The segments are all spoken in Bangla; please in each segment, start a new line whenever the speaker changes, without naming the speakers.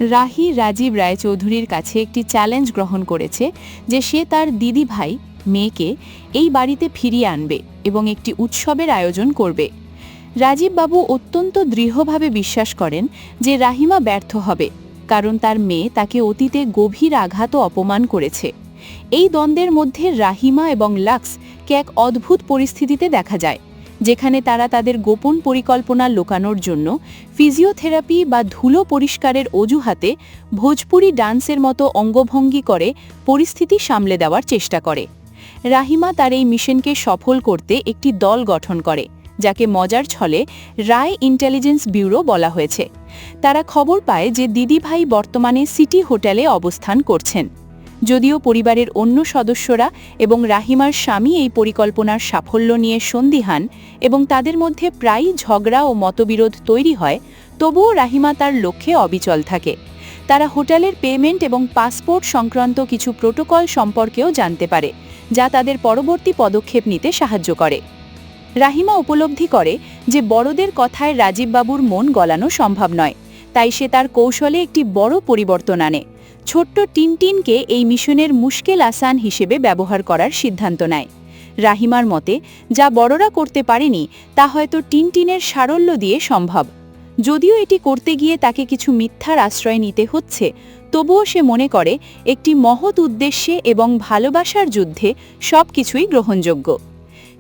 রাহি রাজীব রায়চৌধুরীর কাছে একটি চ্যালেঞ্জ গ্রহণ করেছে যে সে তার দিদি ভাই মেয়েকে এই বাড়িতে ফিরিয়ে আনবে এবং একটি উৎসবের আয়োজন করবে। রাজীব বাবু অত্যন্ত দৃঢ়ভাবে বিশ্বাস করেন যে রাহিমা ব্যর্থ হবে, কারণ তার মেয়ে তাকে অতীতে গভীর আঘাত ও অপমান করেছে। এই দ্বন্দ্বের মধ্যে রাহিমা এবং লাক্সকে এক অদ্ভুত পরিস্থিতিতে দেখা যায়, যেখানে তারা তাদের গোপন পরিকল্পনা লুকানোর জন্য ফিজিওথেরাপি বা ধুলো পরিষ্কারের অজুহাতে ভোজপুরি ডান্সের মতো অঙ্গভঙ্গি করে পরিস্থিতি সামলে দেওয়ার চেষ্টা করে। রাহিমা তার এই মিশনকে সফল করতে একটি দল গঠন করে, যাকে মজার ছলে রায় ইন্টেলিজেন্স ব্যুরো বলা হয়েছে। তারা খবর পায় যে দিদিভাই বর্তমানে সিটি হোটেলে অবস্থান করছেন। যদিও পরিবারের অন্য সদস্যরা এবং রাহিমার স্বামী এই পরিকল্পনার সাফল্য নিয়ে সন্দিহান এবং তাদের মধ্যে প্রায়ই ঝগড়া ও মতবিরোধ তৈরি হয়, তবুও রাহিমা তার লক্ষ্যে অবিচল থাকে। তারা হোটেলের পেমেন্ট এবং পাসপোর্ট সংক্রান্ত কিছু প্রোটোকল সম্পর্কেও জানতে পারে, যা তাদের পরবর্তী পদক্ষেপ নিতে সাহায্য করে। রাহিমা উপলব্ধি করে যে বড়দের কথায় রাজীববাবুর মন গলানো সম্ভব নয়, তাই সে তার কৌশলে একটি বড় পরিবর্তন আনে। ছোট্ট টিনটিনকে এই মিশনের মুশকিল আসান হিসেবে ব্যবহার করার সিদ্ধান্ত নেয়। রাহিমার মতে, যা বড়রা করতে পারেনি তা হয়তো টিনটিনের সারল্য দিয়ে সম্ভব। যদিও এটি করতে গিয়ে তাকে কিছু মিথ্যার আশ্রয় নিতে হচ্ছে, তবুও সে মনে করে একটি মহৎ উদ্দেশ্যে এবং ভালোবাসার যুদ্ধে সব কিছুই গ্রহণযোগ্য।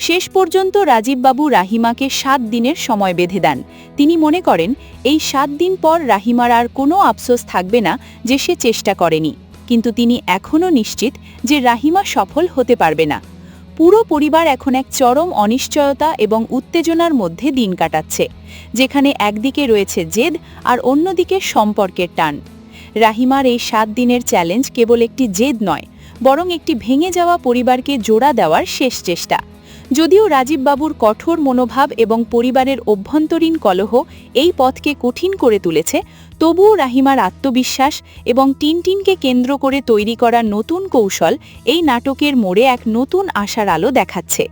শেষ পর্যন্ত রাজীববাবু রাহিমাকে 7 দিনের সময় বেঁধে দেন। তিনি মনে করেন এই 7 দিন পর রাহিমার আর কোনো আফসোস থাকবে না যে সে চেষ্টা করেনি, কিন্তু তিনি এখনও নিশ্চিত যে রাহিমা সফল হতে পারবে না। পুরো পরিবার এখন এক চরম অনিশ্চয়তা এবং উত্তেজনার মধ্যে দিন কাটাচ্ছে, যেখানে একদিকে রয়েছে জেদ আর অন্যদিকে সম্পর্কের টান। রাহিমার এই 7 দিনের চ্যালেঞ্জ কেবল একটি জেদ নয়, বরং একটি ভেঙে যাওয়া পরিবারকে জোড়া দেওয়ার শেষ চেষ্টা। যদিও রাজীববাবুর কঠোর মনোভাব এবং পরিবারের অভ্যন্তরীণ কলহ এই পথকে কঠিন করে তুলেছে, তবুও রাহিমার আত্মবিশ্বাস এবং টিনটিনকে কেন্দ্র করে তৈরি করা নতুন কৌশল এই নাটকের মোড়ে এক নতুন আশার আলো দেখাচ্ছে।